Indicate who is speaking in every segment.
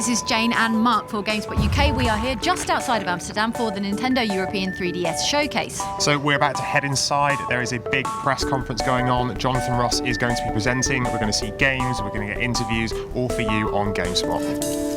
Speaker 1: this is Jane and Mark for GameSpot UK. We are here just outside of Amsterdam for the Nintendo European 3DS Showcase.
Speaker 2: So we're about to head inside. There is a big press conference going on. Jonathan Ross is going to be presenting. We're going to see games, we're going to get interviews, all for you on GameSpot.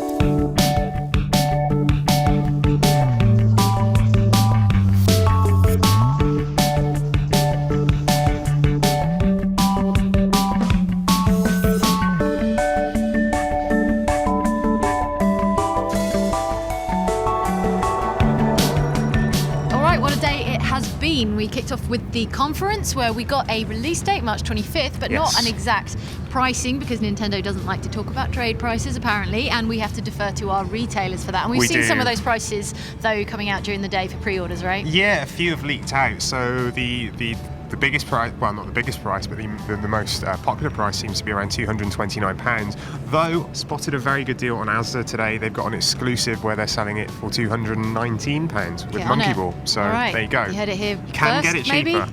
Speaker 1: We kicked off with the conference where we got a release date, March 25th, but not an exact pricing because Nintendo doesn't like to talk about trade prices apparently, and we have to defer to our retailers for that. And we've seen some of those prices though coming out during the day for pre-orders, right?
Speaker 2: Yeah, a few have leaked out. So the biggest price, well, not the biggest price, but the most popular price seems to be around £229. Though, spotted a very good deal on Asda today. They've got an exclusive where they're selling it for £219 with Monkey Ball. So there you go.
Speaker 1: You heard it here
Speaker 2: You can
Speaker 1: first,
Speaker 2: get it cheaper.
Speaker 1: Maybe?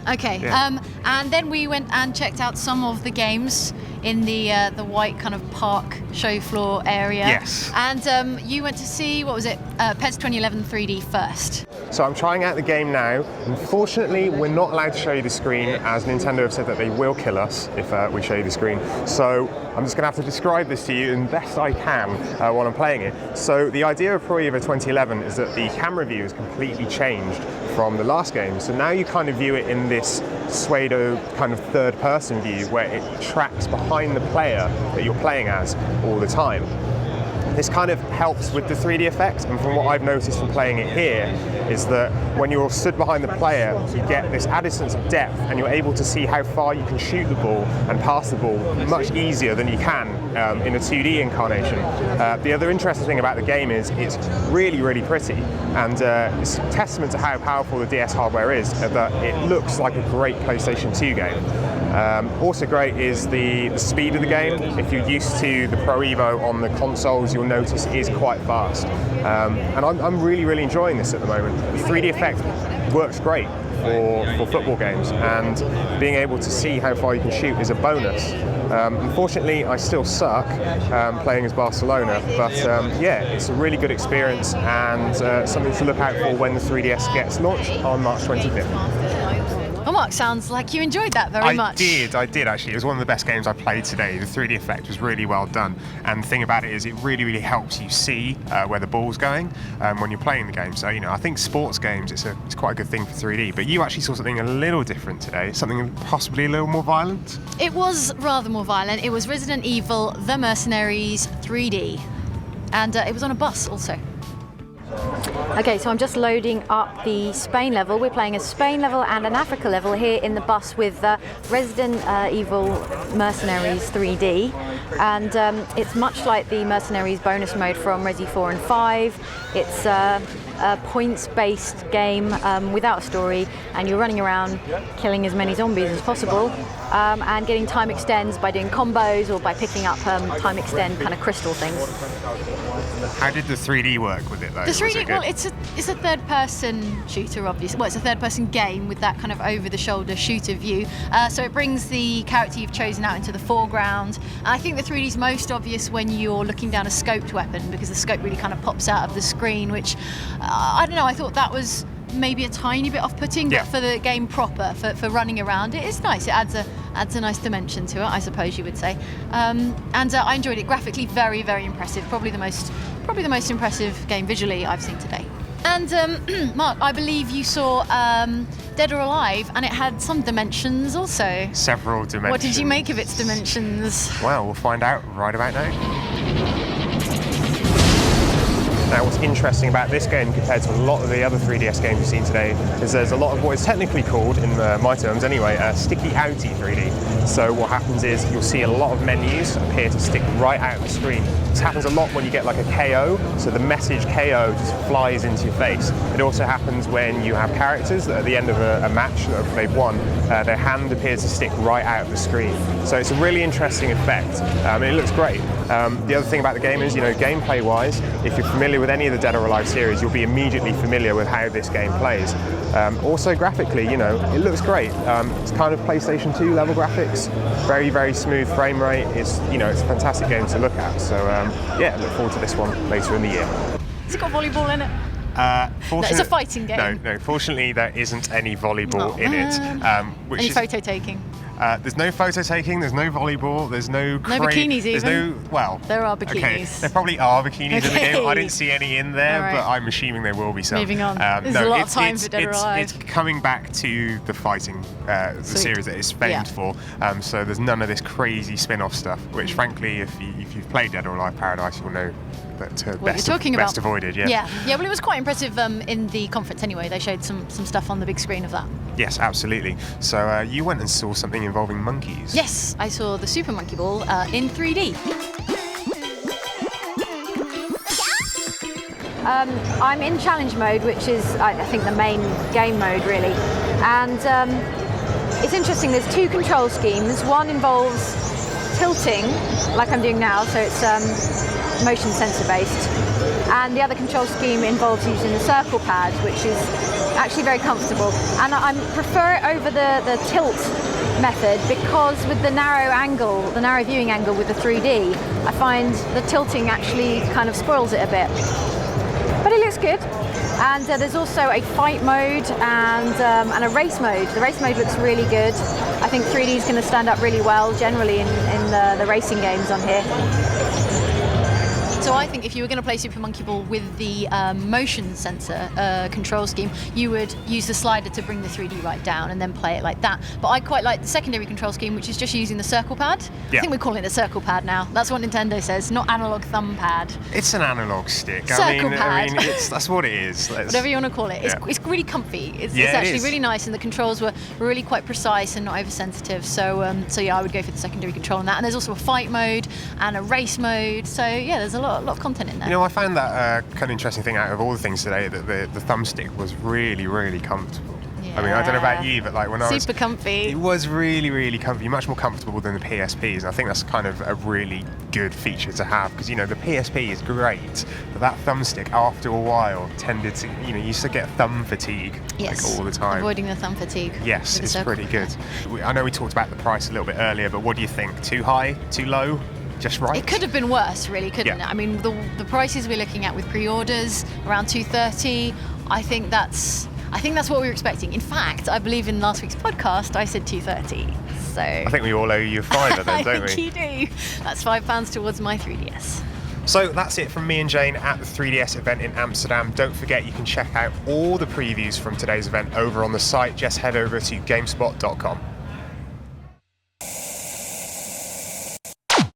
Speaker 1: Okay,
Speaker 2: yeah.
Speaker 1: And then we went and checked out some of the games in the white kind of park show floor area.
Speaker 2: Yes.
Speaker 1: And you went to see, what was it, PES 2011 3D first.
Speaker 2: So I'm trying out the game now. Unfortunately, we're not allowed to show you the screen, as Nintendo have said that they will kill us if we show you the screen. So I'm just going to have to describe this to you as best I can while I'm playing it. So the idea of Pro Evo 2011 is that the camera view has completely changed from the last game. So now you kind of view it in this pseudo kind of third-person view where it tracks behind the player that you're playing as all the time. This kind of helps with the 3D effect, and from what I've noticed from playing it here is that when you're stood behind the player, you get this added sense of depth and you're able to see how far you can shoot the ball and pass the ball much easier than you can in a 2D incarnation. The other interesting thing about the game is it's really, really pretty, and it's a testament to how powerful the DS hardware is that it looks like a great PlayStation 2 game. Also great is the speed of the game. If you're used to the Pro Evo on the consoles, you'll notice it is quite fast. And I'm really, really enjoying this at the moment. The 3D effect works great for football games, and being able to see how far you can shoot is a bonus. Unfortunately, I still suck playing as Barcelona, but yeah, it's a really good experience and something to look out for when the 3DS gets launched on March 25th.
Speaker 1: Well, Mark, sounds like you enjoyed that very much.
Speaker 2: I did actually. It was one of the best games I played today. The 3D effect was really well done, and the thing about it is it really, really helps you see where the ball's going when you're playing the game. So, you know, I think sports games, it's quite a good thing for 3D, but you actually saw something a little different today, something possibly a little more violent.
Speaker 1: It was rather more violent. It was Resident Evil The Mercenaries 3D, and it was on a bus also. Okay, so I'm just loading up the Spain level. We're playing a Spain level and an Africa level here in the bus with Resident Evil Mercenaries 3D. And it's much like the Mercenaries bonus mode from Resi 4 and 5. It's a points-based game without a story, and you're running around killing as many zombies as possible and getting time extends by doing combos or by picking up time extend kind of crystal things.
Speaker 2: How did the 3D work with it though?
Speaker 1: The 3D, well, it's a third-person shooter, obviously. Well, it's a third-person game with that kind of over-the-shoulder shooter view. So it brings the character you've chosen out into the foreground. And I think the 3D is most obvious when you're looking down a scoped weapon, because the scope really kind of pops out of the screen, which, I don't know, I thought that was maybe a tiny bit off-putting, but for the game proper, for running around, it is nice. It adds a nice dimension to it, I suppose you would say. And I enjoyed it. Graphically, very, very impressive. Probably the most impressive game visually I've seen today. And Mark, I believe you saw Dead or Alive, and it had some dimensions also.
Speaker 2: Several dimensions.
Speaker 1: What did you make of its dimensions?
Speaker 2: Well, we'll find out right about now. Now, what's interesting about this game compared to a lot of the other 3DS games you've seen today is there's a lot of what is technically called, in my terms anyway, sticky outy 3D. So what happens is you'll see a lot of menus appear to stick right out of the screen. This happens a lot when you get like a KO, so the message KO just flies into your face. It also happens when you have characters that at the end of a match that they've won, their hand appears to stick right out of the screen. So it's a really interesting effect, and it looks great. The other thing about the game is, gameplay-wise, if you're familiar with any of the Dead or Alive series, you'll be immediately familiar with how this game plays. Also graphically, it looks great. It's kind of PlayStation 2 level graphics, very, very smooth frame rate. It's a fantastic game to look at. So look forward to this one later in the year.
Speaker 1: Has it got volleyball in it? It's a fighting game.
Speaker 2: No, fortunately there isn't any volleyball in it.
Speaker 1: Any photo taking?
Speaker 2: There's no photo taking, there's no volleyball, there's no
Speaker 1: bikinis even?
Speaker 2: There
Speaker 1: are bikinis.
Speaker 2: Okay, there probably are bikinis in the game. I didn't see any in there, but I'm assuming there will be some.
Speaker 1: Moving on. There's a lot of time for Dead or Alive.
Speaker 2: It's coming back to the fighting the series that it's famed for. So there's none of this crazy spin-off stuff, which frankly, if you've played Dead or Alive Paradise, you'll know that best avoided.
Speaker 1: Yeah. Well, it was quite impressive in the conference anyway. They showed some stuff on the big screen of that.
Speaker 2: Yes, absolutely. So you went and saw something involving monkeys.
Speaker 1: Yes, I saw the Super Monkey Ball in 3D. I'm in challenge mode, which is, I think, the main game mode, really. And it's interesting, there's two control schemes. One involves tilting, like I'm doing now, so it's motion sensor based. And the other control scheme involves using the circle pad, which is actually very comfortable. And I prefer it over the tilt method because with the narrow viewing angle with the 3D, I find the tilting actually kind of spoils it a bit. But it looks good. And there's also a fight mode and a race mode. The race mode looks really good. I think 3D is going to stand up really well generally in the racing games on here. So I think if you were going to play Super Monkey Ball with the motion sensor control scheme, you would use the slider to bring the 3D right down and then play it like that. But I quite like the secondary control scheme, which is just using the circle pad. Yeah. I think we're calling it a circle pad now. That's what Nintendo says, not analog thumb pad.
Speaker 2: It's an analog stick.
Speaker 1: Circle pad.
Speaker 2: I mean, that's what it is.
Speaker 1: Whatever you want to call it. It's really comfy. It's actually really nice, and the controls were really quite precise and not oversensitive. So I would go for the secondary control on that. And there's also a fight mode and a race mode. So there's a lot of content in there.
Speaker 2: I found that kind of interesting thing out of all the things today, that the thumbstick was really, really comfortable. I mean, I don't know about you, but like when I was...
Speaker 1: Super comfy.
Speaker 2: It was really, really comfy, much more comfortable than the PSPs. And I think that's kind of a really good feature to have, because, the PSP is great, but that thumbstick, after a while, tended to, you used to get thumb fatigue all the time.
Speaker 1: Avoiding the thumb fatigue.
Speaker 2: Yes, it's pretty good. I know we talked about the price a little bit earlier, but what do you think? Too high? Too low? Just right?
Speaker 1: It could have been worse, really, couldn't it? I mean, the prices we're looking at with pre-orders, around $230, I think that's what we were expecting. In fact, I believe in last week's podcast, I said $230. So
Speaker 2: I think we all owe you a fiver then, don't we?
Speaker 1: I think you do. That's £5 towards my 3DS.
Speaker 2: So that's it from me and Jane at the 3DS event in Amsterdam. Don't forget you can check out all the previews from today's event over on the site. Just head over to gamespot.com.